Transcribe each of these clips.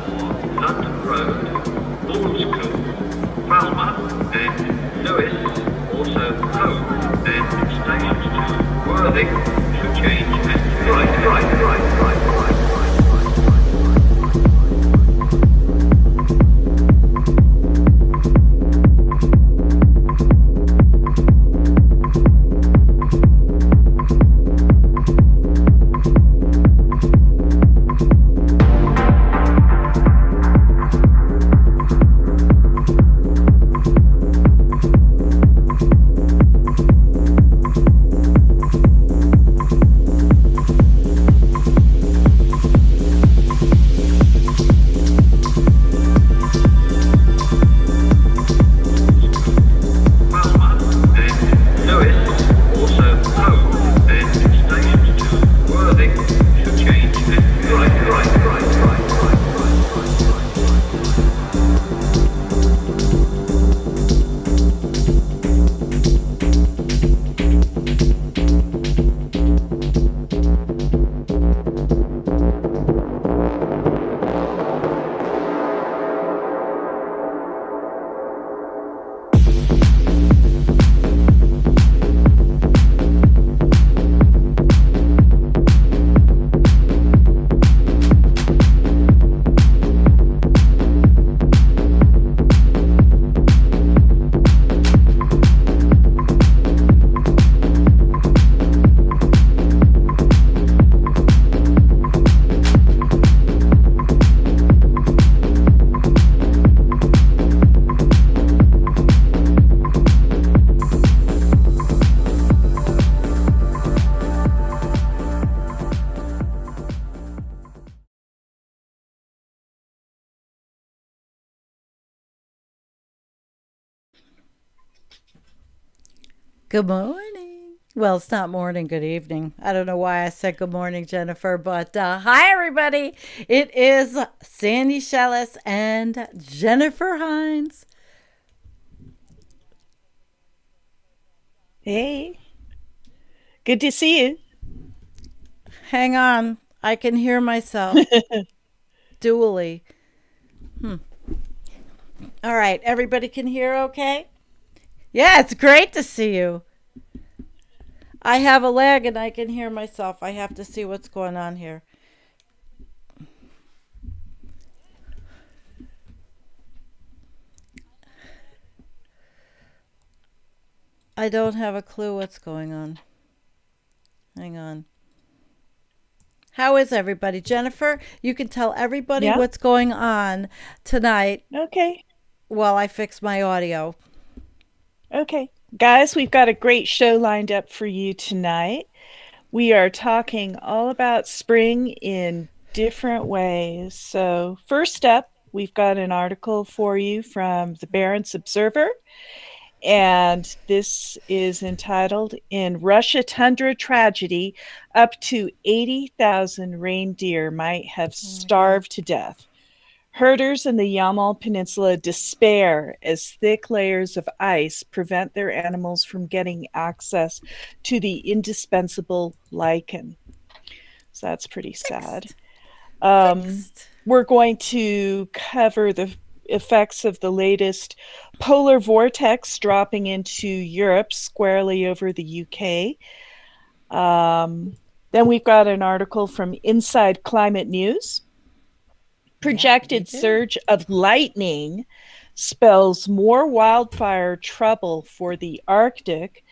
for London Road, School, Falmer and Lewis, also Hove and stations to Worthing should change and right. Good morning. Well, it's not morning, good evening. I don't know why I said good morning, Jennifer, but hi, everybody. It is Sandy Schoelles and Jennifer Hynes. Hey, good to see you. Hang on. I can hear myself dually. All right. Everybody can hear okay? Yeah, it's great to see you. I have a lag and I can hear myself. I have to see what's going on here. I don't have a clue what's going on. Hang on. How is everybody? Jennifer, you can tell everybody Yeah, what's going on tonight okay, while I fix my audio. okay. Guys, we've got a great show lined up for you tonight. We are talking all about spring in different ways. So, first up, we've got an article for you from the Barents Observer, and this is entitled In Russia Tundra Tragedy, Up to 80,000 Reindeer Might Have Oh my God. Starved to Death. Herders in the Yamal Peninsula despair as thick layers of ice prevent their animals from getting access to the indispensable lichen. So that's pretty sad. Fixed. Um, Fixed. we're going to cover the effects of the latest polar vortex dropping into Europe squarely over the UK. Then we've got an article from Inside Climate News. Yeah, we Projected do. surge of lightning spells more wildfire trouble for the Arctic.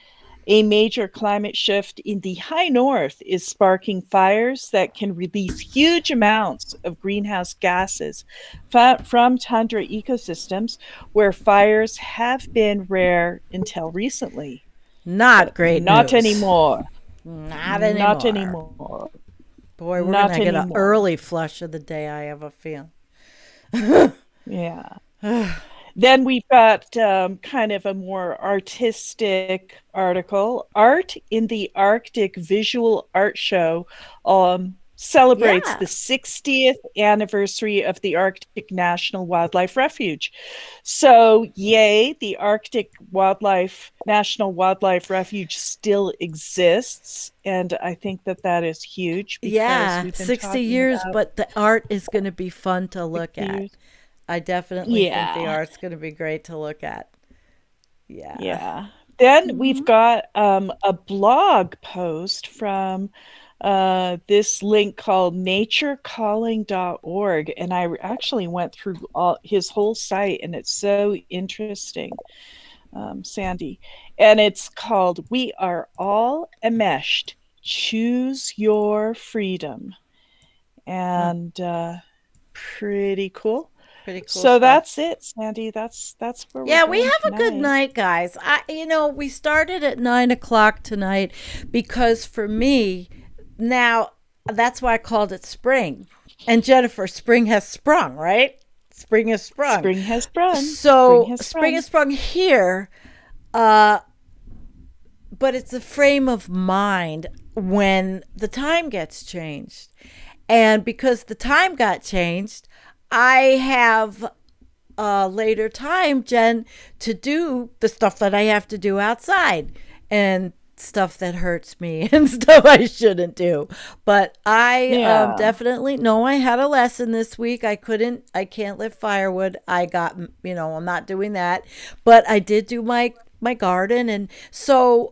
A major climate shift in the high north is sparking fires that can release huge amounts of greenhouse gases from tundra ecosystems where fires have been rare until recently. Not But great not news. anymore. Not Not anymore. anymore. Boy, we're going Not to get an anymore. early flush of the day, I have a feeling. Yeah. Then we've got kind of a more artistic article, Art in the Arctic Visual Art Show, celebrates Yeah. the 60th anniversary of the Arctic National Wildlife Refuge. So, yay, the Arctic National Wildlife Refuge still exists. And I think that that is huge because Yeah, we've been 60 talking years, about but the art is going to be fun to look 60 at. years. I definitely think the Yeah, art's going to be great to look at. Yeah. yeah. Then we've Hmm. got a blog post from this link called naturecalling.org. And I actually went through his whole site, and it's so interesting, Sandy. And it's called We Are All Enmeshed. Choose Your Freedom. Hmm. And pretty cool. Pretty cool So stuff. that's it, Sandy. That's where we're Yeah, we going have a good tonight. night, guys. We started at 9 o'clock tonight because for me, now that's why I called it spring. And Jennifer, spring has sprung, right? Spring has sprung. Spring has sprung. Spring So has spring sprung. has sprung here, uh, but it's a frame of mind when the time gets changed. And because the time got changed, I have later time, Jen, to do the stuff that I have to do outside and stuff that hurts me and stuff I shouldn't do. But I Yeah. definitely know I had a lesson this week. I can't lift firewood. I'm not doing that. But I did do my garden. And so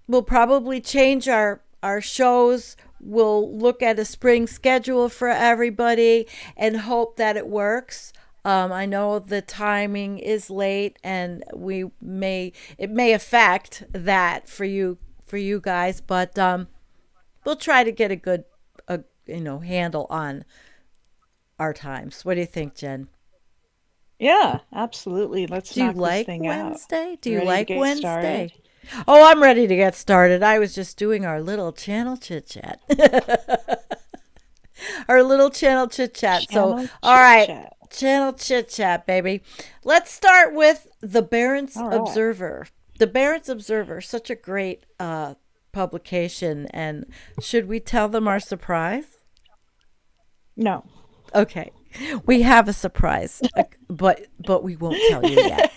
we'll probably change our shows. We'll look at a spring schedule for everybody and hope that it works. I know the timing is late, and it may affect that for you guys, but we'll try to get a good handle on our times. What do you think, Jen? Yeah, absolutely. Let's Do you knock this like thing out. Wednesday? Do you Ready to like get started? Wednesday? Oh, I'm ready to get started. I was just doing our little channel chit chat. Our little channel chit chat. So, Channel all chit right, chat. channel chit chat, baby. Let's start with the Barents All right. Observer. The Barents Observer, such a great publication. And should we tell them our surprise? No. Okay, we have a surprise, but we won't tell you yet.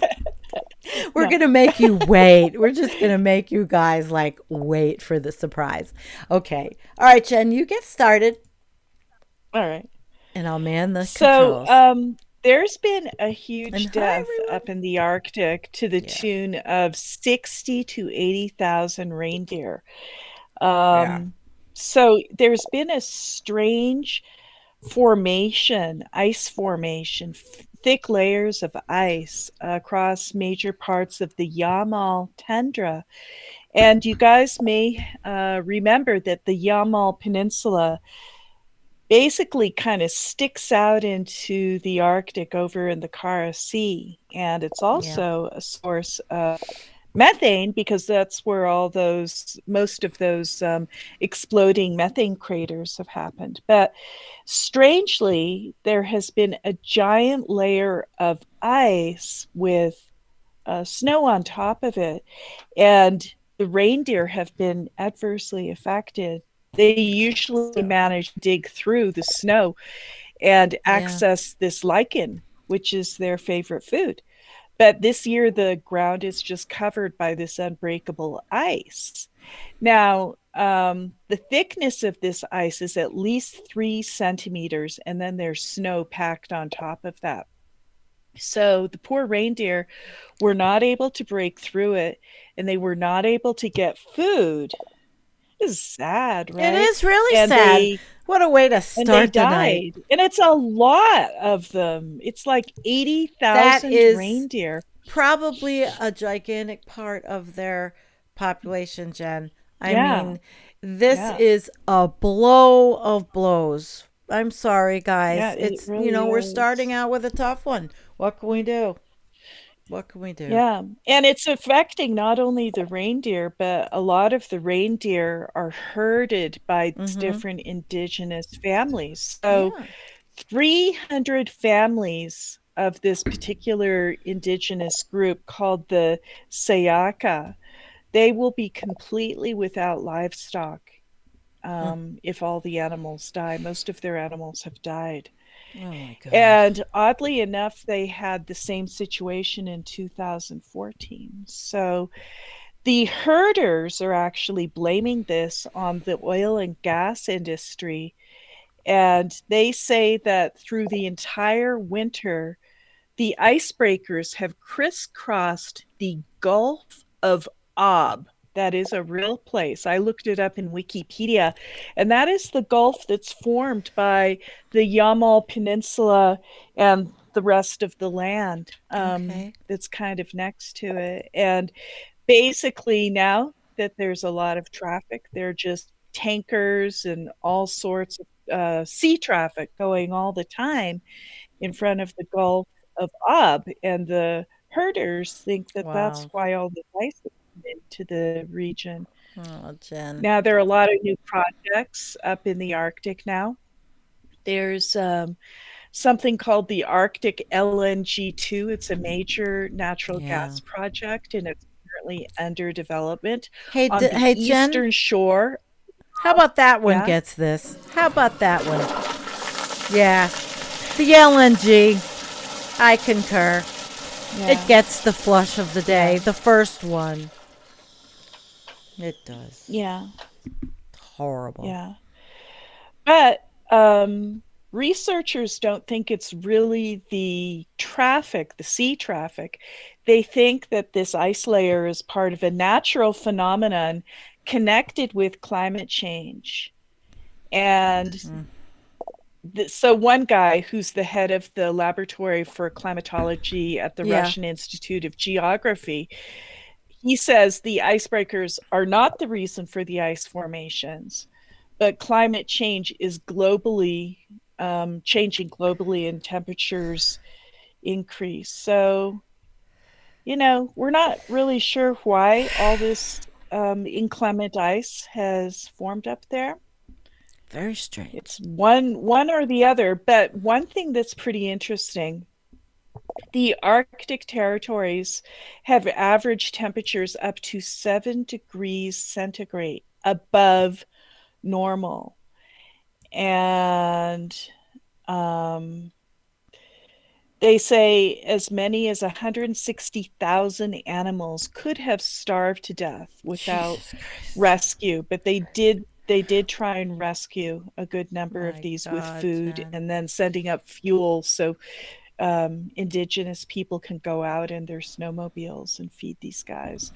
We're No. gonna make you wait. We're just gonna make you guys like wait for the surprise. Okay. All right, Jen, you get started, All right. and I'll man the So, controls. there's been a And huge hi, death everyone. up in the Arctic to the Yeah. tune of 60 to 80,000 reindeer. Yeah. Um, so there's been a strange ice formation, thick layers of ice across major parts of the Yamal tundra. And you guys may remember that the Yamal Peninsula basically kind of sticks out into the Arctic over in the Kara Sea. And it's Yeah. also a source of methane because that's where most of those exploding methane craters have happened. But strangely, there has been a giant layer of ice with snow on top of it, and the reindeer have been adversely affected. They usually manage to dig through the snow and Yeah. access this lichen, which is their favorite food. But this year, the ground is just covered by this unbreakable ice. Now, the thickness of this ice is at least 3 centimeters, and then there's snow packed on top of that. So the poor reindeer were not able to break through it, and they were not able to get food. This is sad, It right? is really And sad. they What a way to and they start the night. died. And it's a lot of them. It's like That 80,000 is reindeer. probably a gigantic part of their population, Jen. I Yeah. mean, this Yeah. is a blow of blows. I'm sorry, Yeah, guys. it It's, really we're starting is. out with a tough one. What can we do? What can we do? Yeah. And it's affecting not only the reindeer, but a lot of the reindeer are herded by these Mm-hmm. different indigenous families. So Yeah. 300 families of this particular indigenous group called the Sayaka, they will be completely without livestock. Mm. if all the animals die. Most of their animals have died. Oh my God. And oddly enough, they had the same situation in 2014. So the herders are actually blaming this on the oil and gas industry. And they say that through the entire winter, the icebreakers have crisscrossed the Gulf of Ob. That is a real place. I looked it up in Wikipedia, and that is the Gulf that's formed by the Yamal Peninsula and the rest of the land Okay. that's kind of next to it. And basically, now that there's a lot of traffic, there are just tankers and all sorts of sea traffic going all the time in front of the Gulf of Ob, and the herders think that that's Wow. why all the ice is into the region. Oh, Jen. Now, there are a lot of new projects up in the Arctic now. There's something called the Arctic LNG 2. It's a major natural Yeah. gas project, and it's currently under development Hey, on the hey, Jen. eastern shore. How about that one Yeah, gets this? How about that one? Yeah. The LNG. I concur. It yeah, gets the flush of the day. yeah, The first one. It does. yeah, Horrible. yeah. But researchers don't think it's really the traffic, the sea traffic. They think that this ice layer is part of a natural phenomenon connected with climate change. And Mm. so, one guy who's the head of the laboratory for climatology at the Yeah. Russian Institute of Geography, he says the icebreakers are not the reason for the ice formations, but climate change is globally changing globally, and temperatures increase. So, we're not really sure why all this inclement ice has formed up there. Very strange. It's one or the other. But one thing that's pretty interesting, the Arctic territories have average temperatures up to 7 degrees centigrade above normal. And um, they say as many as 160,000 animals could have starved to death without Jesus Christ. rescue, but they did try and rescue a good number of My these with God, food Jen. and then sending up fuel so indigenous people can go out in their snowmobiles and feed these guys.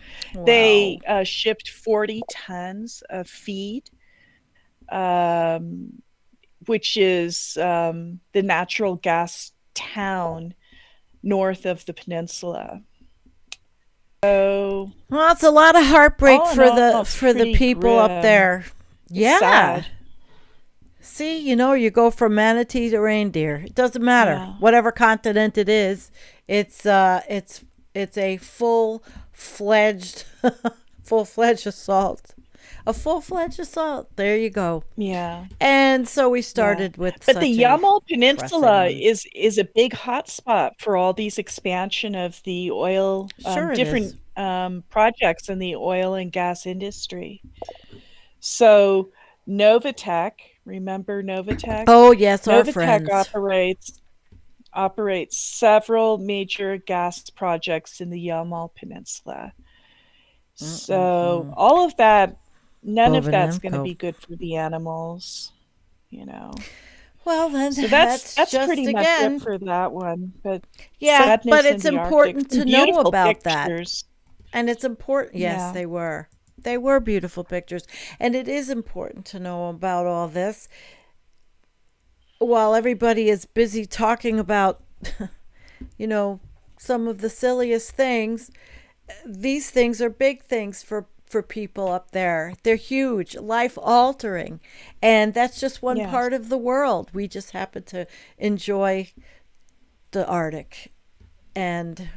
They Wow. shipped 40 tons of feed, um, which is the natural gas town north of the peninsula. So Well, it's a lot of heartbreak all in all, it's for the pretty people up grim. there. It's Yeah. sad. See, you go from manatee to reindeer. It doesn't matter. Yeah. Whatever continent it is, it's a full-fledged full-fledged assault. A full-fledged assault. There you go. Yeah. And so we Yeah. started with But the such a Yamal pressing Peninsula one. is a big hotspot for all these expansion of the oil, Sure it is. different projects in the oil and gas industry. So Novatech, remember Novatech? Oh, yes, our Novatech friends. operates several major gas projects in the Yamal Peninsula. So Mm-mm-mm. all of that, none of that's going to Bovanemco. be good for the animals, you know. Well, then So that's that's that's just pretty much it again. for that one. But Yeah, but sadness in it's the Arctic, important some to know beautiful about that. pictures. And it's important. Yes, Yeah, they were. They were beautiful pictures. And it is important to know about all this while everybody is busy talking about, you know, some of the silliest things. These things are big things for people up there. They're huge, life altering. And that's just one yes, part of the world. We just happen to enjoy the Arctic. And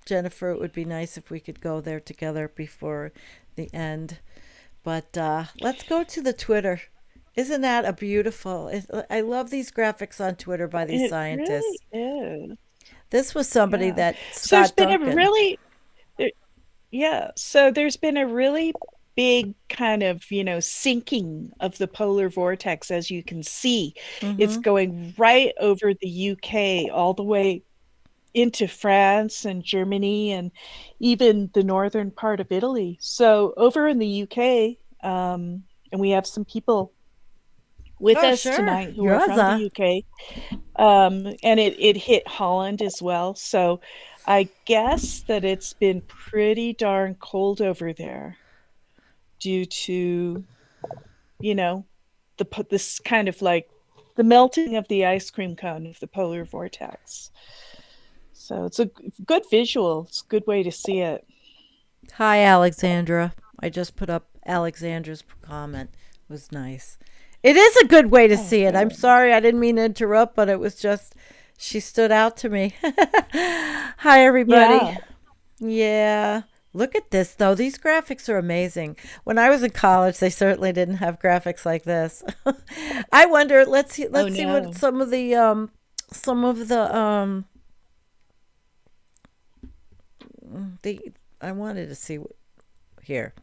Jennifer, it would be nice if we could go there together before the end. But let's go to the Twitter. Isn't that a beautiful? I love these graphics on Twitter by these it really scientists. is. This was somebody Yeah. that So there's Scott been a Duncan. really, there- yeah. So there's been a really big kind of, sinking of the polar vortex, as you can see. It's Mm-hmm. going right over the UK, all the way into France and Germany and even the northern part of Italy. So over in the UK, and we have some people with Oh, us sure. tonight who are from the Yaza. UK, and it hit Holland as well. So I guess that it's been pretty darn cold over there due to, you know, this kind of like the melting of the ice cream cone of the polar vortex. So it's a good visual. It's a good way to see it. Hi, Alexandra. I just put up Alexandra's comment. It was nice. It is a good way to Oh, see it. I'm good. sorry I didn't mean to interrupt, but it was just she stood out to me. Hi, everybody. Yeah. Yeah. Look at this though. These graphics are amazing. When I was in college, they certainly didn't have graphics like this. I wonder, Oh, let's see what no. some of the I wanted to see here.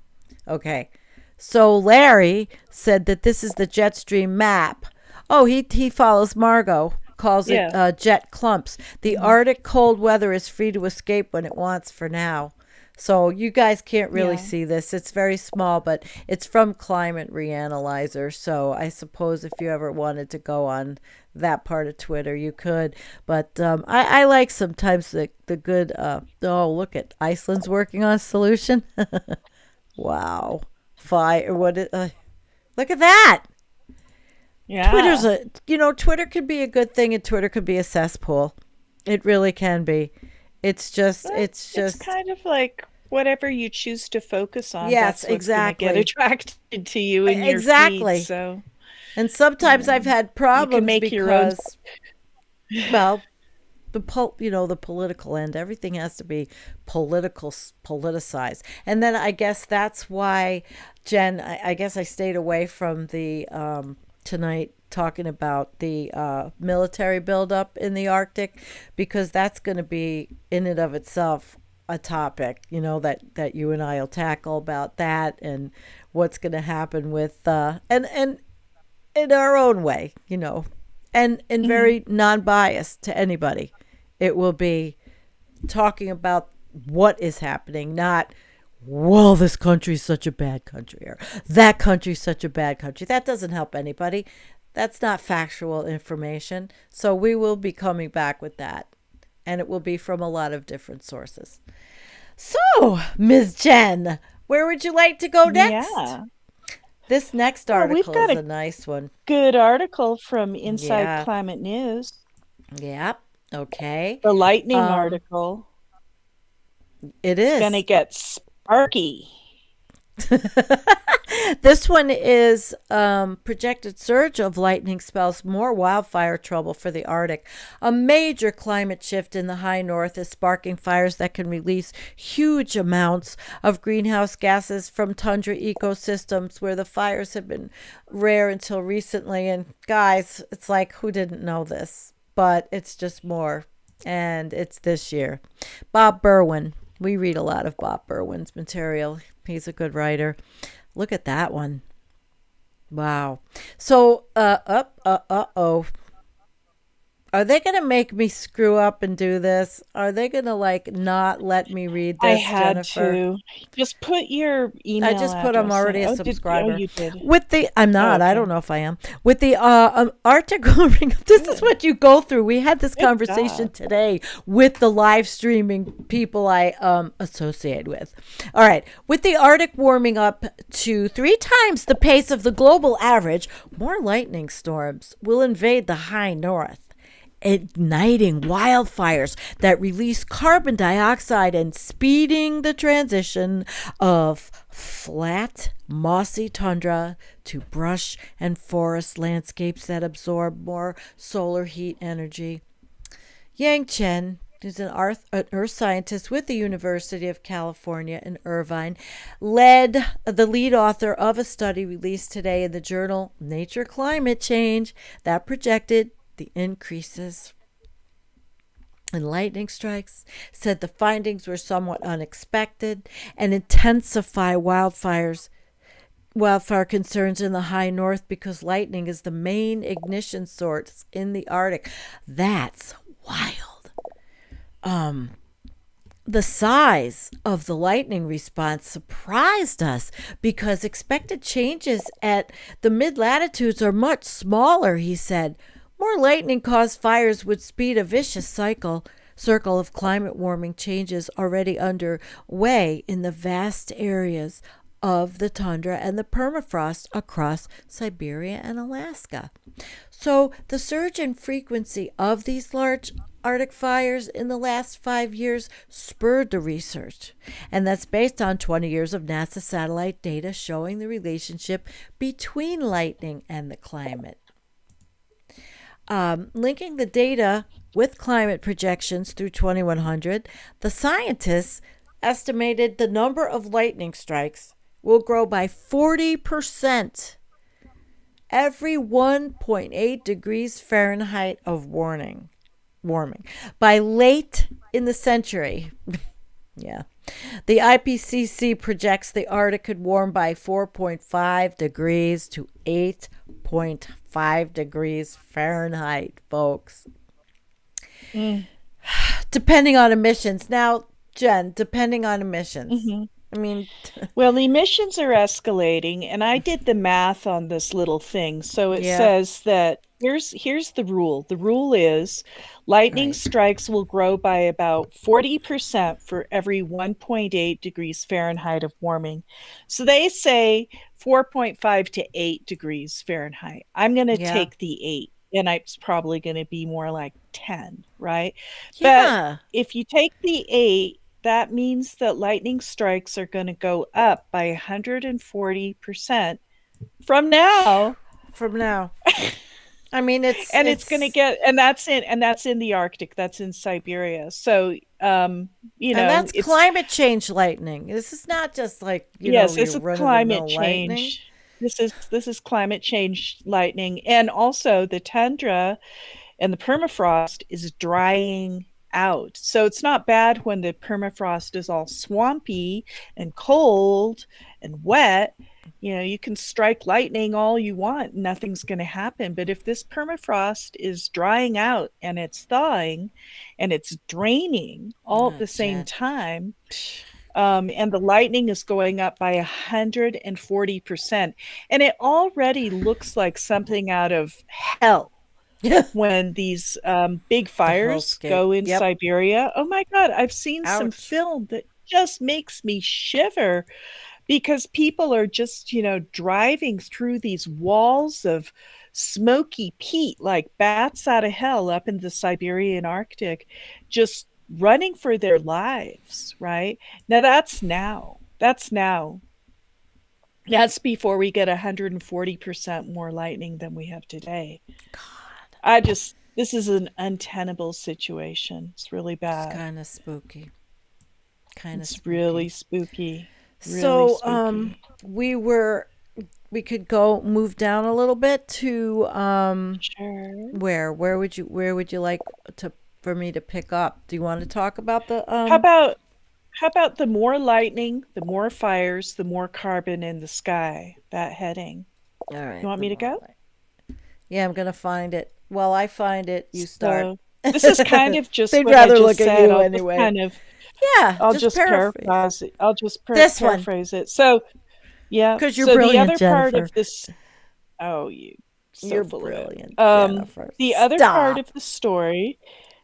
Okay. So Larry said that this is the jet stream map. Oh, he follows Margot, calls it Yeah. jet clumps. The Mhm. Arctic cold weather is free to escape when it wants for now. So you guys can't really Yeah. see this. It's very small, but it's from Climate Reanalyzer. So I suppose if you ever wanted to go on that part of Twitter, you could. But I like sometimes the good. Oh, look at Iceland's working on a solution. Wow. Fire. Look at that. Yeah. Twitter could be a good thing and Twitter could be a cesspool. It really can be. But It's it's just, kind of like whatever you choose to focus on, yes, that's what's going to get exactly. attracted to you in your feed. Exactly. So, And you sometimes I've know, had you can problems make your own. because, well, the political end, everything has to be politicized. And then I guess that's why, Jen, I guess I stayed away from the tonight talking about the military buildup in the Arctic, because that's going to be in and of itself a topic, that you and I will tackle about that, and what's going to happen with and in our own way, and Mhm. very non-biased to anybody. It will be talking about what is happening, not, well, this country's such a bad country, or that country's such a bad country. That doesn't help anybody. That's not factual information. So we will be coming back with that. And it will be from a lot of different sources. So, Ms. Jen, where would you like to go next? Yeah. This next Well, we've article got is a a nice one. good article from Inside Yeah. Climate News, Yep. Okay. the lightning Um, article. it It's going to is. get sparky. This one is projected surge of lightning spells more wildfire trouble for the Arctic. A major climate shift in the high north is sparking fires that can release huge amounts of greenhouse gases from tundra ecosystems where the fires have been rare until recently. And guys, it's like, who didn't know this? But it's just more. And it's this year. Bob Berwin. We read a lot of Bob Berwin's material. He's a good writer. Look at that one. Wow. So, oh. Are they going to make me screw up and do this? Are they going to like not let me read I this, had Jennifer? to just put your I email just put I'm address in. already a Oh, subscriber. you did. I'm Oh, not. I okay. don't know if I am. With the article ring. This is Good. what you go through. We had this Good conversation job. today with the live streaming people I associate with. All right. With the Arctic warming up to 3 times the pace of the global average, more lightning storms will invade the high north, igniting wildfires that release carbon dioxide and speeding the transition of flat, mossy tundra to brush and forest landscapes that absorb more solar heat energy. Yang Chen, who's an earth scientist with the University of California in Irvine, led the lead author of a study released today in the journal Nature Climate Change that projected the increases in lightning strikes, said the findings were somewhat unexpected and intensify wildfires Wildfire concerns in the high north because lightning is the main ignition source in the Arctic. That's wild. Um, the size of the lightning response surprised us because expected changes at the mid latitudes are much smaller, he said. More lightning caused fires would speed a vicious circle of climate warming changes already underway in the vast areas of the tundra and the permafrost across Siberia and Alaska. So, the surge in frequency of these large Arctic fires in the last 5 years spurred the research. And that's based on 20 years of NASA satellite data showing the relationship between lightning and the climate. Linking the data with climate projections through 2100, the scientists estimated the number of lightning strikes will grow by 40% every 1.8 degrees Fahrenheit of warming. By late in the century, yeah, the IPCC projects the Arctic could warm by 4.5 degrees to 8.5 degrees Fahrenheit, folks. Depending on emissions. Now, Jen, depending on emissions. Mm-hmm. I mean, Well, the emissions are escalating, and I did the math on this little thing. So it yeah, says that here's the rule. The rule is lightning right. strikes will grow by about 40% for every 1.8 degrees Fahrenheit of warming. So they say 4.5 to 8 degrees Fahrenheit. I'm going to Yeah. take the 8, and it's probably going to be more like 10, right? But Yeah. if you take the 8, that means that lightning strikes are going to go up by 140% from now. From now. I mean, And it's going to get, and that's in the Arctic, that's in Siberia. So you and know, that's it's, climate change lightning. This is not just like, yes, this your is run of the climate mill lightning. change. This is climate change lightning. And also the tundra and the permafrost is drying out. So it's not bad when the permafrost is all swampy and cold and wet. You know, you can strike lightning all you want, nothing's going to happen. But if this permafrost is drying out and it's thawing and it's draining all at Oh, the same Jen. time, and the lightning is going up by 140%, and it already looks like something out of hell Yeah. when these big The fires hellscape. go in Yep. Siberia. Oh my God, I've seen some Ouch. film that just makes me shiver because people are just, driving through these walls of smoky peat like bats out of hell up in the Siberian Arctic, just running for their lives, right? Now that's now. That's now. That's before we get 140% more lightning than we have today. This is an untenable situation. It's really It's bad. kind of spooky. Kind of It's spooky. really spooky. Really So, spooky. we could go move down a little bit to Sure. where would you like to for me to pick up? Do you want to talk about the How about the more lightning, the more fires, the more carbon in the sky? That heading. all right, You want the me to more go? light. Yeah, I'm gonna find it. While I find it, you start. So this is kind of just They'd what I rather just look at said. you I'll just anyway. kind of Yeah, I'll just just paraphrase. paraphrase it. I'll just This one, paraphrase it. So, yeah. because you're So the brilliant, other part Jennifer. of this, oh, you so You're full of it. brilliant, Jennifer. The other part Stop. of the story,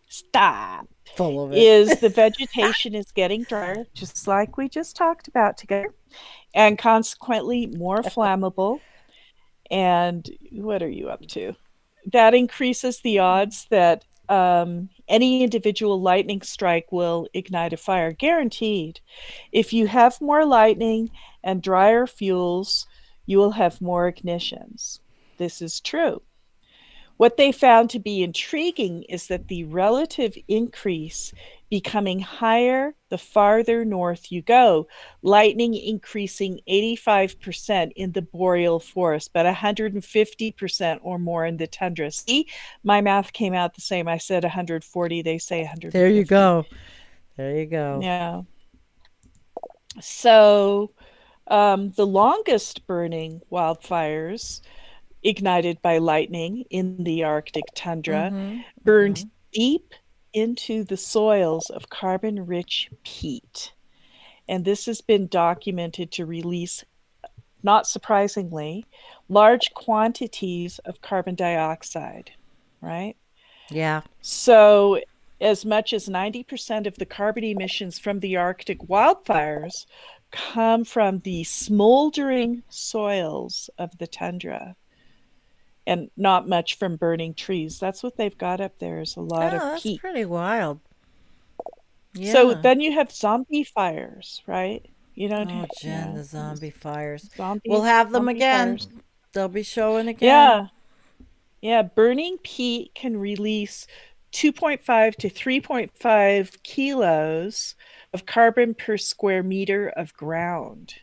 stop, Full of it. is the vegetation is getting drier, just like we just talked about together, and consequently more flammable. And what are you up to? That increases the odds that any individual lightning strike will ignite a fire, guaranteed. If you have more lightning and drier fuels, you will have more ignitions. This is true. What they found to be intriguing is that the relative increase becoming higher the farther north you go, lightning increasing 85% in the boreal forest, but 150% or more in the tundra. See, my math came out the same. I said 140, they say There you 150. go. There you go. Yeah. So The longest burning wildfires ignited by lightning in the Arctic tundra Mm-hmm. burned Mm-hmm. deep into the soils of carbon-rich peat. And this has been documented to release, not surprisingly, large quantities of carbon dioxide, right? Yeah. So, as much as 90% of the carbon emissions from the Arctic wildfires come from the smoldering soils of the tundra and not much from burning trees. That's what they've got up there is a lot Oh, of that's peat. pretty wild. So Yeah. then you have zombie fires, right? You don't, Oh, Jen, yeah, the zombie fires. We'll zombie have them zombie fires. again. They'll be showing again. Yeah, yeah. Burning peat can release 2.5 to 3.5 kilos of carbon per square meter of ground.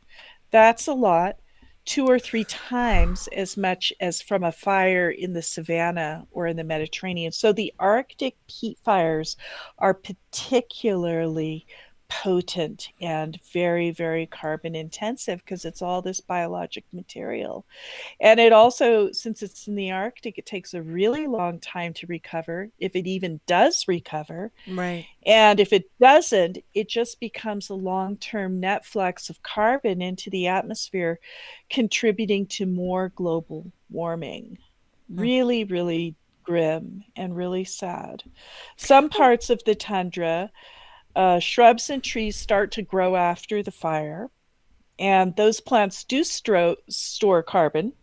That's a lot, 2 or 3 times as much as from a fire in the savannah or in the Mediterranean. So the Arctic peat fires are particularly potent and very, very carbon intensive because it's all this biologic material. And it also, since it's in the Arctic, it takes a really long time to recover, if it even does recover. Right. And if it doesn't, it just becomes a long term net flux of carbon into the atmosphere, contributing to more global warming. Hmm. Really, really grim and really sad. Some parts of the tundra, shrubs and trees start to grow after the fire, and those plants do store carbon.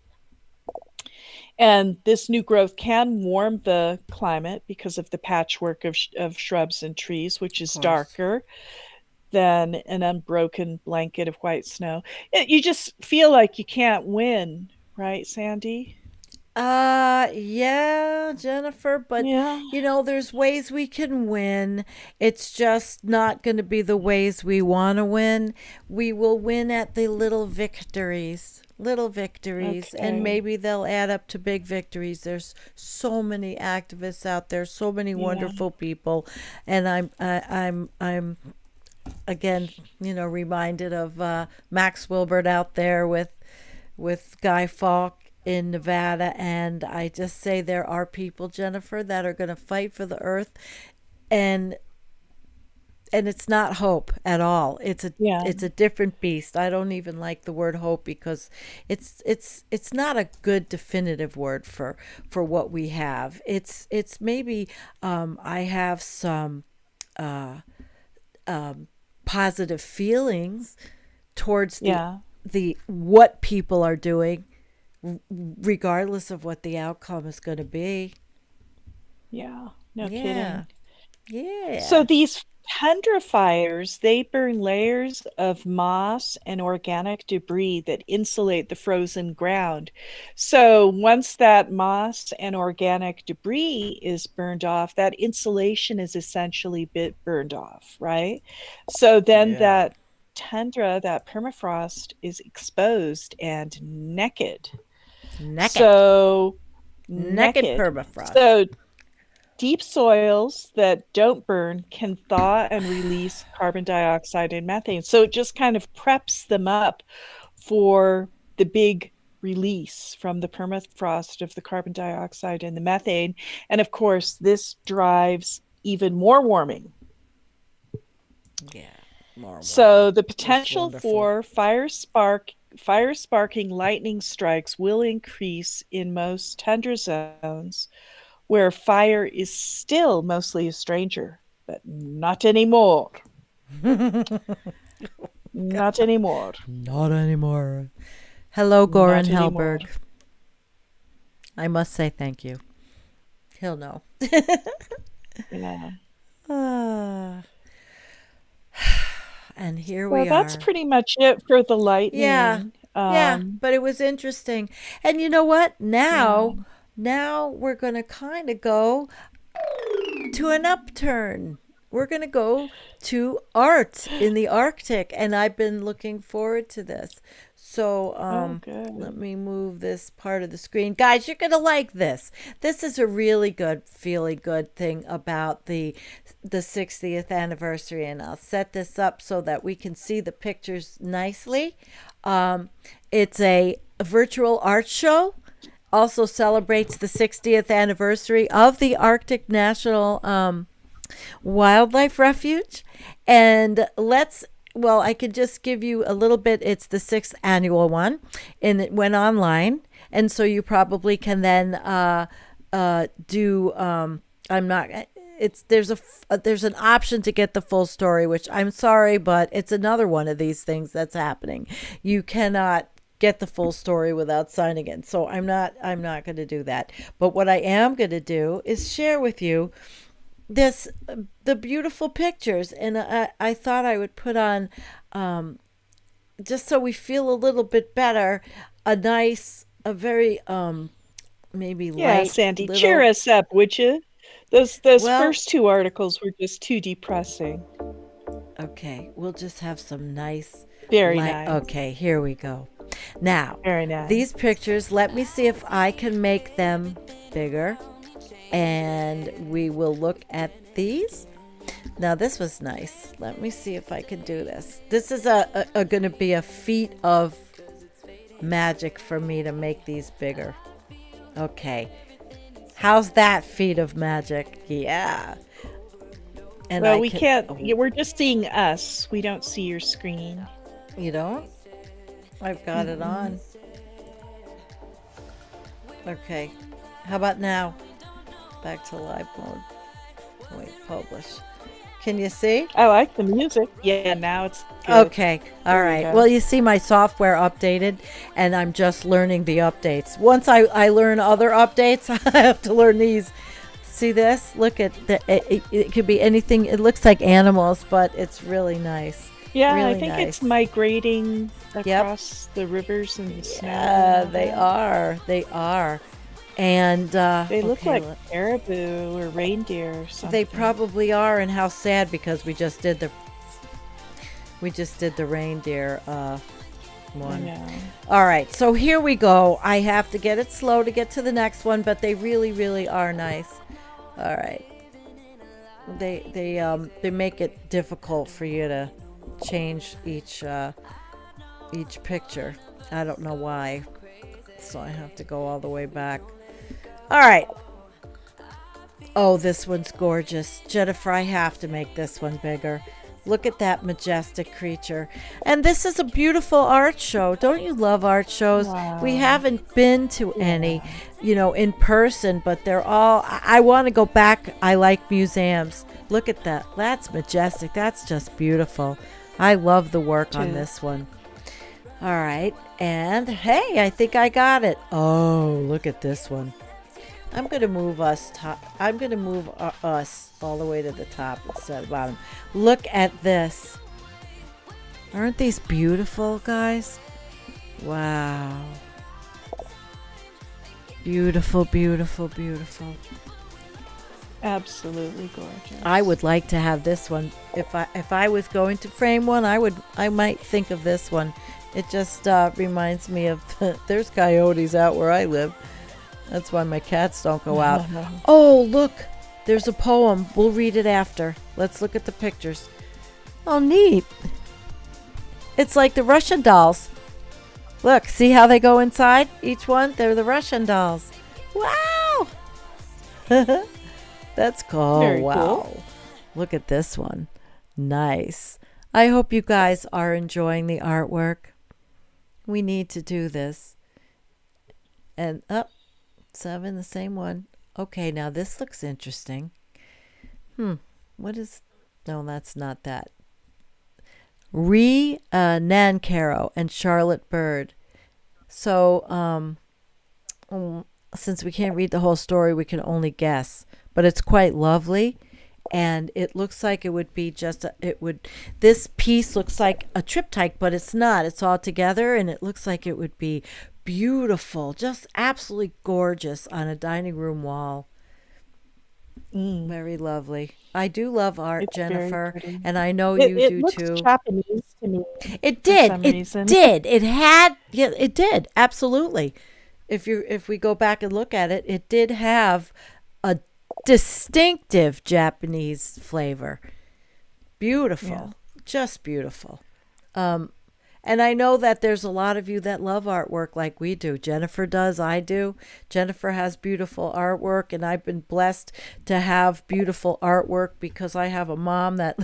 And this new growth can warm the climate because of the patchwork of shrubs and trees, which Of is course. darker than an unbroken blanket of white snow. You just feel like you can't win, right, Sandy? Yeah, Jennifer, but Yeah. there's ways we can win. It's just not going to be the ways we want to win. We will win at the little victories, and Okay. maybe they'll add up to big victories. There's so many activists out there, so many Yeah. wonderful people, and I'm again, reminded of Max Wilbert out there with Guy Fawkes in Nevada, and I just say there are people, Jennifer, that are going to fight for the earth, and it's not hope at all. Yeah. It's a different beast. I don't even like the word hope because it's not a good definitive word for what we have. It's maybe I have some positive feelings towards Yeah. the what people are doing, regardless of what the outcome is going to be. Yeah. No Yeah. kidding. So Yeah. these tundra fires, they burn layers of moss and organic debris that insulate the frozen ground. So once that moss and organic debris is burned off, that insulation is essentially burned off, right? So then Yeah. that tundra, that permafrost is exposed and naked. Naked. So Naked naked. permafrost. So deep soils that don't burn can thaw and release carbon dioxide and methane. So it just kind of preps them up for the big release from the permafrost of the carbon dioxide and the methane. And of course, this drives even more warming. Yeah. More warming. So the It's potential wonderful. for fire sparking lightning strikes will increase in most tundra zones where fire is still mostly a stranger, but not anymore. Not anymore. Not anymore. Hello, Goran Not anymore. Helberg. I must say thank you. He'll know. Yeah. Ah. And here Well, we that's are. pretty much it for the Yeah. lightning. Yeah, but it was interesting. And you know what? Yeah. Now we're going to kind of go to an upturn. We're going to go to art in the Arctic, and I've been looking forward to this. So, Oh, let good. me move this part of the screen. Guys, you're going to like this. This is a really good, feely good thing about the 60th anniversary, and I'll set this up so that we can see the pictures nicely. It's a virtual art show. Also celebrates the 60th anniversary of the Arctic National Wildlife Refuge. And I could just give you a little bit. It's the sixth annual one, and it went online. And so you probably can then do. I'm not. There's an option to get the full story, which I'm sorry, but it's another one of these things that's happening. You cannot get the full story without signing in. So I'm not going to do that. But what I am going to do is share with you the beautiful pictures, and I thought I would put on, just so we feel a little bit better, a very maybe light. Sandy, little, cheer us up, would you? Those Well- first two articles were just too depressing. Okay, we'll just have some nice. Very nice. Okay, here we go. Now, Very nice. these pictures, let me see if I can make them bigger. And we will look at these. Now, this was nice. Let me see if I can do this. This is going to be a feat of magic for me to make these bigger. Okay. How's that feat of magic? Yeah. And well, we can't. We're just seeing us. We don't see your screen. You don't? I've got it on. Okay. How about now? Back to live mode. Wait, publish. Can you see? I like the music. Yeah, now it's good. Okay. All There we right. go. Well, you see my software updated, and I'm just learning the updates. Once I learn other updates, I have to learn these. See this? Look at it could be anything. It looks like animals, but it's really nice. Yeah, really I think nice. it's migrating across the rivers and the snow. Yeah, and all they that. are. They are. And They look okay, like caribou or reindeer or something. they probably are, and how sad, because we just did the reindeer I one. know. All right, so here we go. I have to get it slow to get to the next one, but they really, really are nice. All right, they make it difficult for you to change each picture. I don't know why, so I have to go all the way back. All right. Oh, this one's gorgeous. Jennifer, I have to make this one bigger. Look at that majestic creature. And this is a beautiful art show. Don't you love art shows? Wow. We haven't been to any, in person, but they're all, I want to go back. I like museums. Look at that. That's majestic. That's just beautiful. I love the work on Too. this one. All right. And hey, I think I got it. Oh, look at this one. I'm going to move us all the way to the top instead of bottom. Look at this. Aren't these beautiful, guys? Wow. Beautiful, beautiful, beautiful. Absolutely gorgeous. I would like to have this one. If I was going to frame one, I might think of this one. It just reminds me of there's coyotes out where I live. That's why my cats don't go out. Oh, look. There's a poem. We'll read it after. Let's look at the pictures. Oh, neat. It's like the Russian dolls. Look, see how they go inside? Each one, they're the Russian dolls. Wow. That's cool. Very Wow. cool. Look at this one. Nice. I hope you guys are enjoying the artwork. We need to do this. And up. 7, the same one. Okay, now this looks interesting. What is... No, that's not that. Nancaro and Charlotte Bird. So, since we can't read the whole story, we can only guess. But it's quite lovely. And it looks like it would be this piece looks like a triptych, but it's not. It's all together, and it looks like it would be beautiful, just absolutely gorgeous on a dining room wall. Very lovely. I do love art, It's very Jennifer, pretty. and I know It you do looks too. Japanese to me. It for did. some It reason. did. It had. Yeah, it did. Absolutely. If we go back and look at it, it did have a distinctive Japanese flavor. Beautiful. Yeah. Just beautiful. And I know that there's a lot of you that love artwork like we do. Jennifer does, I do. Jennifer has beautiful artwork, and I've been blessed to have beautiful artwork because I have a mom that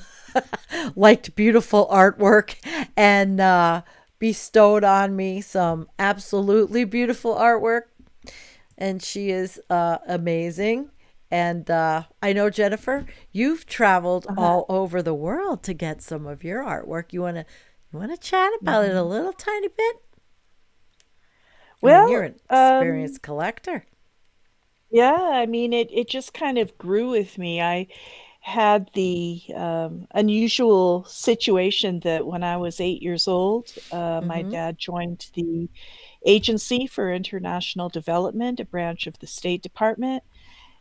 liked beautiful artwork and bestowed on me some absolutely beautiful artwork. And she is amazing. And I know, Jennifer, you've traveled Uh-huh. all over the world to get some of your artwork. You want to chat about it a Mhm. little tiny bit? I mean, you're Well, an experienced collector. yeah, I mean, it just kind of grew with me. I had the unusual situation that when I was 8 years old, my Mm-hmm. dad joined the Agency for International Development, a branch of the State Department,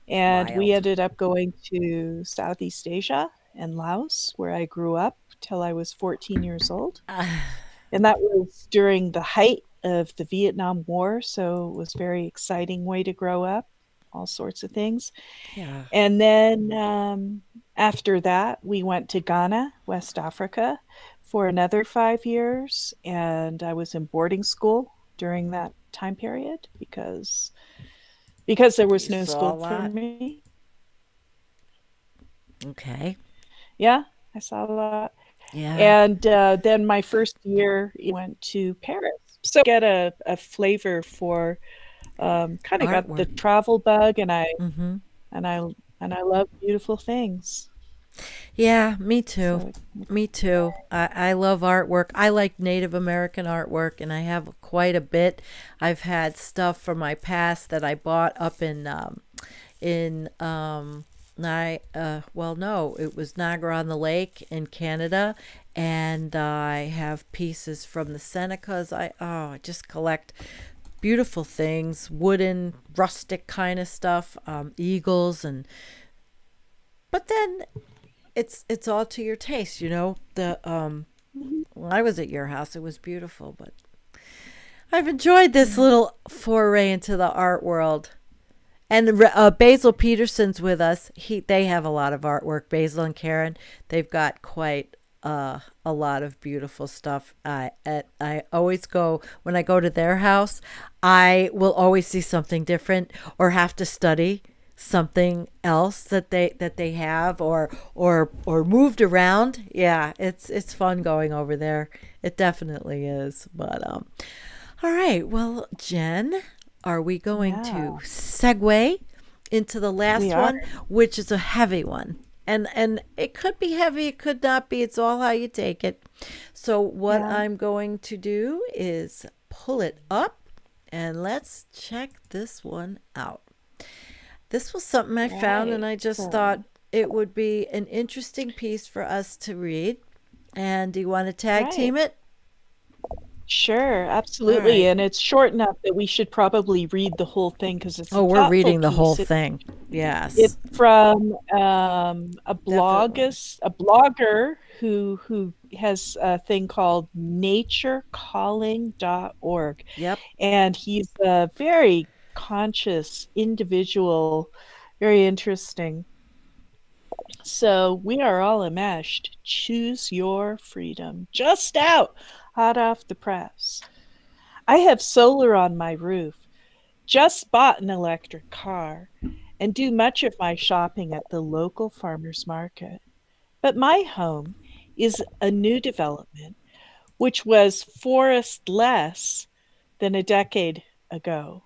and we Wild. ended up going to Southeast Asia and Laos, where I grew up till I was 14 years old. And that was during the height of the Vietnam War, so it was a very exciting way to grow up, all sorts of things. Yeah. And then after that, we went to Ghana, West Africa, for another 5 years. And I was in boarding school during that time period because there You was no saw a school for lot. me. Okay. Yeah, I saw a lot. Yeah. And then my first year, I went to Paris. So get a flavor for kind of got the Artwork. travel bug, Mm-hmm. and I and I love beautiful things. Yeah, me too. So Me too. I love artwork. I like Native American artwork, and I have quite a bit. I've had stuff from my past that I bought up in well, no, it was Niagara on the Lake in Canada, and I have pieces from the Senecas. I just collect beautiful things, wooden, rustic kind of stuff, eagles, and but then it's all to your taste, you know. The When I was at your house, it was beautiful, but I've enjoyed this mm, little foray into the art world. And Basil Peterson's with us. They have a lot of artwork. Basil and Karen, they've got quite a lot of beautiful stuff. I always go when I go to their house. I will always see something different or have to study something else that they have or moved around. Yeah, it's fun going over there. It definitely is. But all right. Well, Jen, are we going yeah, to segue into the we last are. one, which is a heavy one? And it could be heavy, it could not be. It's all how you take it. So what Yeah, I'm going to do is pull it up and let's check this one out. This was something I found and right. I just thought So, it would be an interesting piece for us to read. And do you want to tag right. team it? Sure, All absolutely. right. And it's short enough that we should probably read the whole thing because it's a Oh, we're thoughtful reading the whole piece. thing. Yes, It's from definitely. a blogger who has a thing called naturecalling.org. Yep. And he's a very conscious individual, very interesting. So we are all enmeshed. Choose your freedom. Just out, hot off the press. I have solar on my roof. Just bought an electric car and do much of my shopping at the local farmers market. But my home is a new development, which was forest less than a decade ago.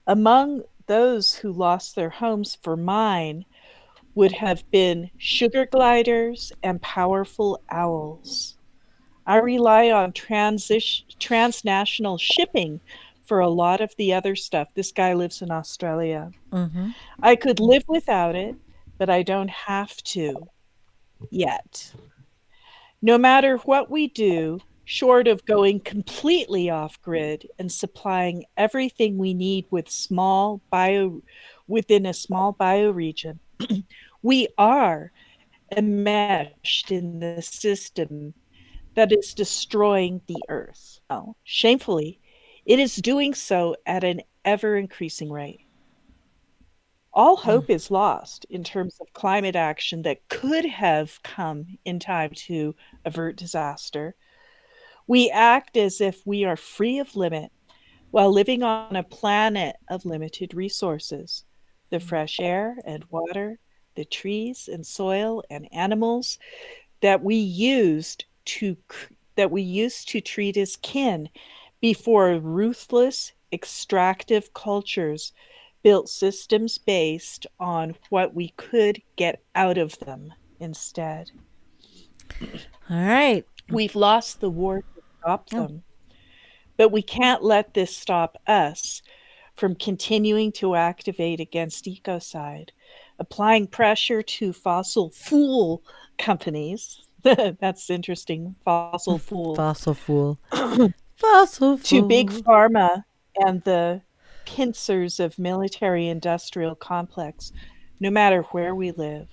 Among those who lost their homes for mine would have been sugar gliders and powerful owls. I rely on transnational shipping for a lot of the other stuff. This guy lives in Australia. Mm-hmm. I could live without it, but I don't have to yet. No matter what we do, short of going completely off grid and supplying everything we need within a small bioregion, we are enmeshed in the system that is destroying the earth. Oh, shamefully, it is doing so at an ever increasing rate. All hope is lost in terms of climate action that could have come in time to avert disaster. We act as if we are free of limit while living on a planet of limited resources. The fresh air and water, the trees and soil and animals that we used to treat as kin before ruthless extractive cultures built systems based on what we could get out of them instead. All right. We've lost the war to stop Oh, them, but we can't let this stop us from continuing to activate against ecocide, applying pressure to fossil fuel companies. That's interesting, fossil fuel, fossil fool. Fossil to big fool. pharma and the pincers of military industrial complex, no matter where we live.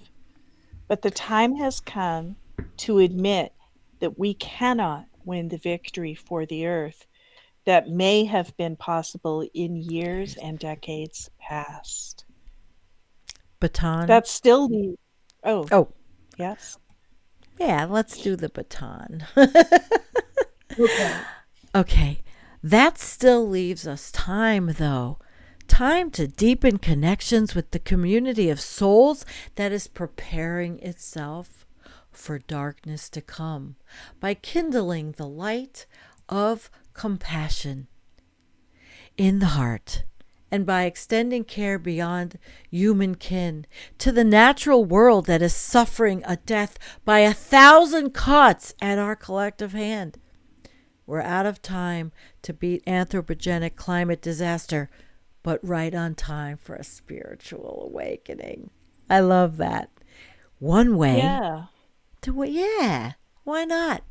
But the time has come to admit that we cannot win the victory for the earth that may have been possible in years and decades past. Baton. That still the oh, Oh, yes. yeah, let's do the baton. Okay. Okay, that still leaves us time, though. Time to deepen connections with the community of souls that is preparing itself for darkness to come by kindling the light of compassion in the heart and by extending care beyond human kin to the natural world that is suffering a death by 1,000 cuts at our collective hand. We're out of time to beat anthropogenic climate disaster, but right on time for a spiritual awakening. I love that. One way Yeah. yeah, why not?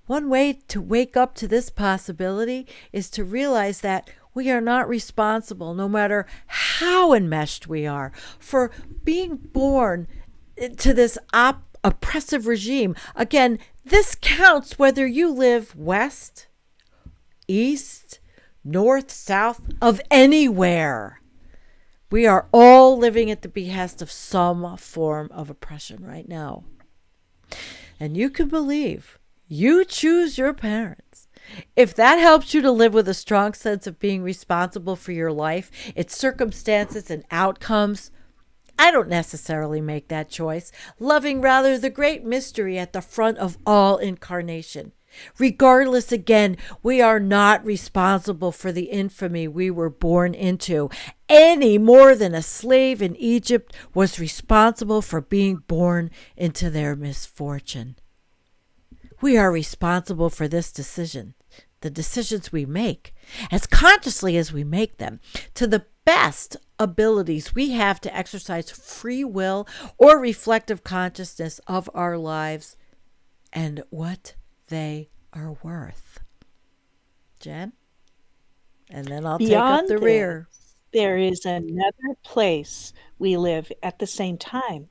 One way to wake up to this possibility is to realize that we are not responsible, no matter how enmeshed we are, for being born to this oppressive regime. Again, this counts whether you live west, east, north, south of anywhere. We are all living at the behest of some form of oppression right now. And you can believe you choose your parents. If that helps you to live with a strong sense of being responsible for your life, its circumstances and outcomes, I don't necessarily make that choice, loving rather the great mystery at the front of all incarnation. Regardless, again, we are not responsible for the infamy we were born into, any more than a slave in Egypt was responsible for being born into their misfortune. We are responsible for this decision, the decisions we make, as consciously as we make them, to the best abilities we have to exercise free will or reflective consciousness of our lives and what they are worth. Jen? And then I'll take up Beyond the rear. this, there is another place we live at the same time.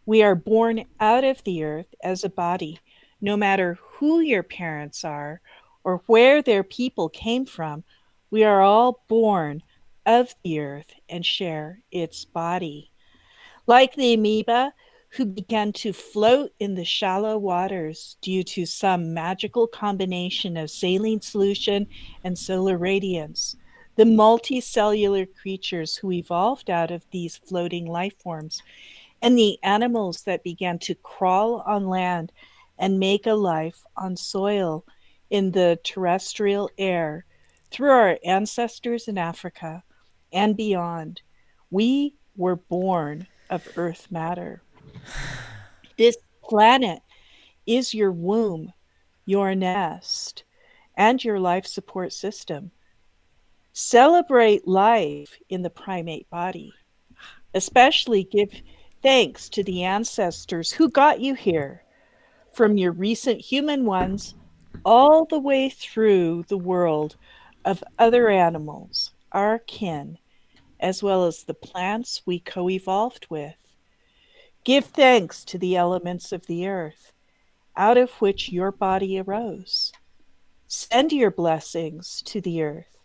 We are born out of the earth as a body, no matter who your parents are or where their people came from. We are all born of the earth and share its body. Like the amoeba who began to float in the shallow waters due to some magical combination of saline solution and solar radiance, the multicellular creatures who evolved out of these floating life forms, and the animals that began to crawl on land and make a life on soil in the terrestrial air through our ancestors in Africa and beyond. We were born of earth matter. This planet is your womb, your nest, and your life support system. Celebrate life in the primate body. Especially give thanks to the ancestors who got you here, from your recent human ones all the way through the world of other animals, our kin, as well as the plants we co evolved with. Give thanks to the elements of the earth, out of which your body arose. Send your blessings to the earth.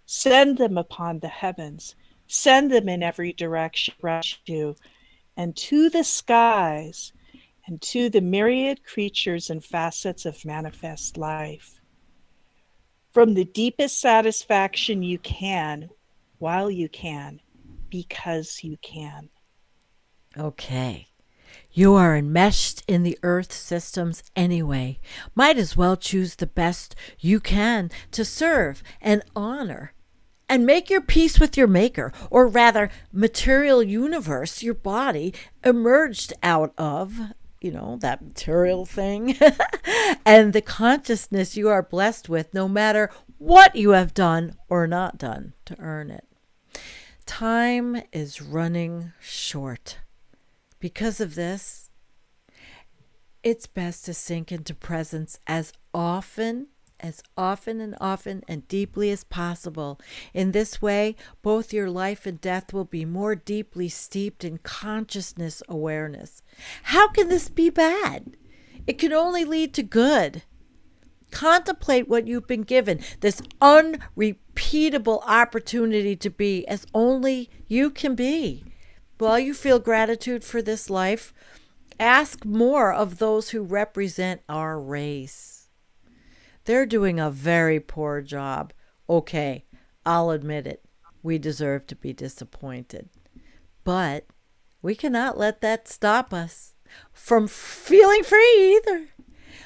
Send them upon the heavens. Send them in every direction around you, and to the skies, and to the myriad creatures and facets of manifest life. from the deepest satisfaction you can, while you can, because you can. Okay. You are enmeshed in the earth systems anyway. Might as well choose the best you can to serve and honor and make your peace with your maker, or rather, material universe, your body emerged out of, that material thing, and the consciousness you are blessed with, no matter what you have done or not done to earn it. Time is running short. Because of this, it's best to sink into presence as often and deeply as possible. In this way, both your life and death will be more deeply steeped in consciousness awareness. How can this be bad? It can only lead to good. Contemplate what you've been given, this unrepeatable opportunity to be as only you can be. While you feel gratitude for this life, ask more of those who represent our race. They're doing a very poor job. Okay, I'll admit it. We deserve to be disappointed. But we cannot let that stop us from feeling free either.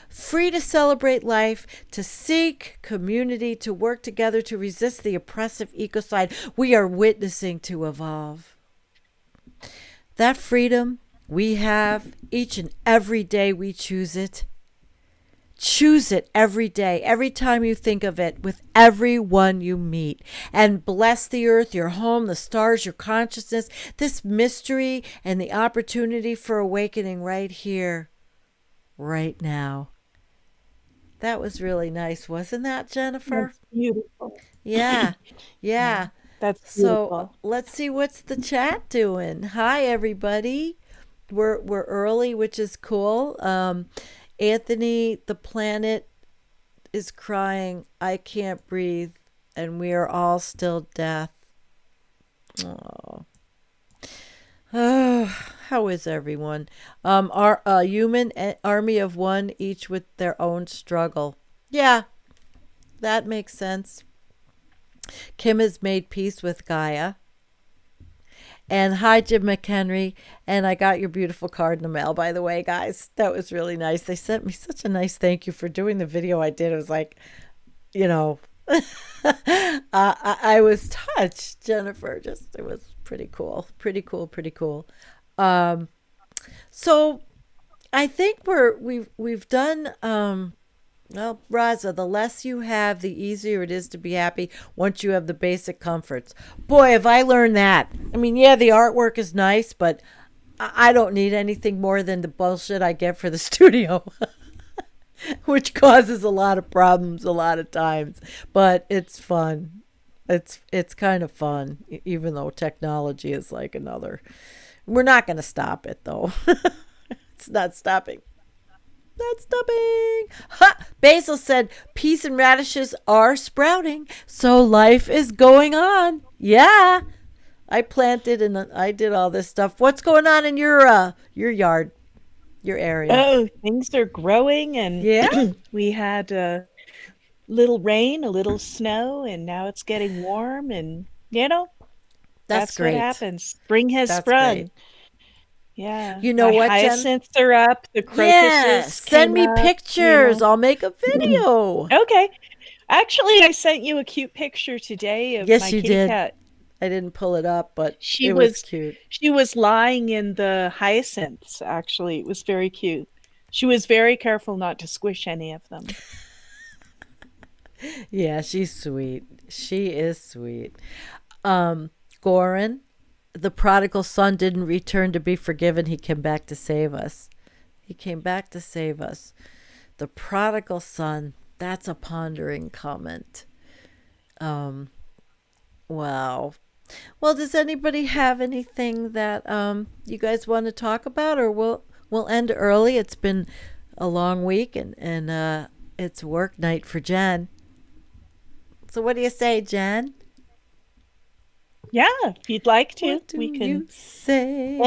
Free to celebrate life, to seek community, to work together to resist the oppressive ecocide we are witnessing to evolve. That freedom we have each and every day we choose it. Choose it every day, every time you think of it, with everyone you meet. And bless the earth, your home, the stars, your consciousness, this mystery and the opportunity for awakening right here, right now. That was really nice, wasn't that, Jennifer? That's beautiful. Yeah. That's So beautiful. let's see what's the chat doing. Hi, everybody. We're early, which is cool. Anthony, the planet is crying. I can't breathe, and we are all still death. Oh, how is everyone? Our human army of one, each with their own struggle. Yeah, that makes sense. Kim has made peace with Gaia. And hi, Jim McHenry. And I got your beautiful card in the mail, by the way, guys. That was really nice. They sent me such a nice thank you for doing the video I did. It was like, I was touched, Jennifer. It was pretty cool. Pretty cool. So I think we've done well, Raza, the less you have, the easier it is to be happy once you have the basic comforts. Boy, have I learned that. I mean, yeah, the artwork is nice, but I don't need anything more than the bullshit I get for the studio, which causes a lot of problems a lot of times. But it's fun. It's kind of fun, even though technology is like another. We're not going to stop it, though. It's not stopping. Not stopping. Ha! Basil said, peas and radishes are sprouting, so life is going on. Yeah. I planted and I did all this stuff. What's going on in your yard, your area? Oh, things are growing, and Yeah? we had a little rain, a little snow, and now it's getting warm, and that's great. what happens. Spring has That's sprung. great. Yeah. You know My what, Jen? hyacinths are up. The crocuses Yeah. Send me came up, pictures. I'll make a video. Okay. Actually, I sent you a cute picture today of Yes, my you kitty did. cat. I didn't pull it up, but She it was was cute. she was lying in the hyacinths, actually. It was very cute. She was very careful not to squish any of them. Yeah, she's sweet. She is sweet. Goran, the prodigal son didn't return to be forgiven. He came back to save us. He came back to save us. The prodigal son, that's a pondering comment. Wow. Well, does anybody have anything that you guys want to talk about, or we'll end early? It's been a long week, and it's work night for Jen. So what do you say, Jen? Yeah, if you'd like to, What do we you can say?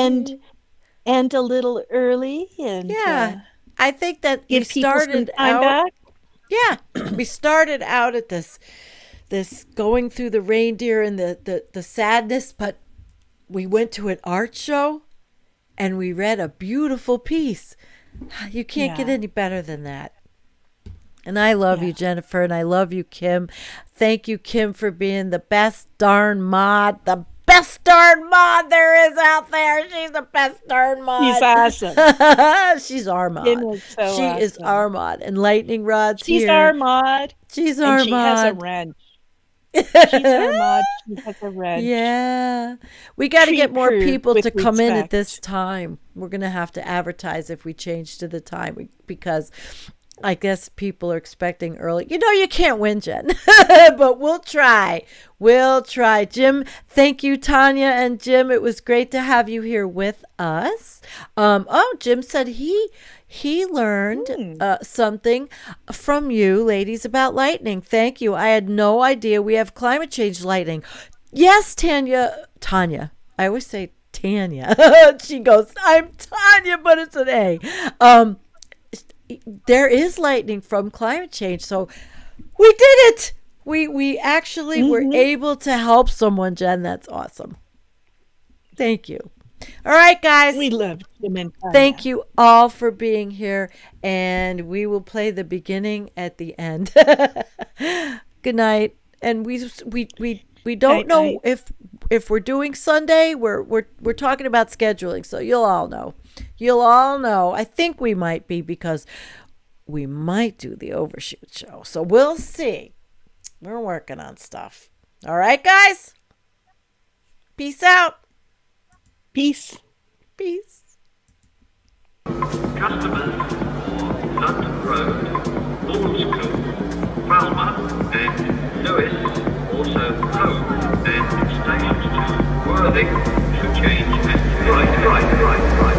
end a little early and Yeah, I think that we give people some started time out. back. Yeah, we started out at this going through the reindeer and the sadness, but we went to an art show and we read a beautiful piece. You can't get any better than that. And I love you, Jennifer, and I love you, Kim. Thank you, Kim, for being the best darn mod. The best darn mod there is out there. She's the best darn mod. She's awesome. She's our mod. Kim is so she is awesome. our mod. And Lightning Rod's She's here. our mod. She's our She mod. has a wrench. She's our mod. She has a wrench. Yeah. We got to get more Treat crew people with to come in at respect. this time. We're going to have to advertise if we change to the time because I guess people are expecting early. You know, you can't win, Jen, but we'll try. We'll try. Jim, thank you, Tanya and Jim. It was great to have you here with us. Jim said he learned something from you ladies about lightning. Thank you. I had no idea we have climate change lightning. Yes, Tanya. I always say Tanya. She goes, I'm Tanya, but it's an A. There is lightning from climate change, so we did it. We actually were able to help someone, Jen. That's awesome. Thank you. All right, guys. We love Jim and Tanya. Thank you all for being here, and we will play the beginning at the end. Good night. And we don't know if we're doing Sunday. We're talking about scheduling, so you'll all know. You'll all know. I think we might be because we might do the overshoot show. So we'll see. We're working on stuff. All right, guys. Peace out. Peace. Peace. Customers for London Road, Schoelles, Falmouth and Lewis, also Hove and stations to Worthing should change and right.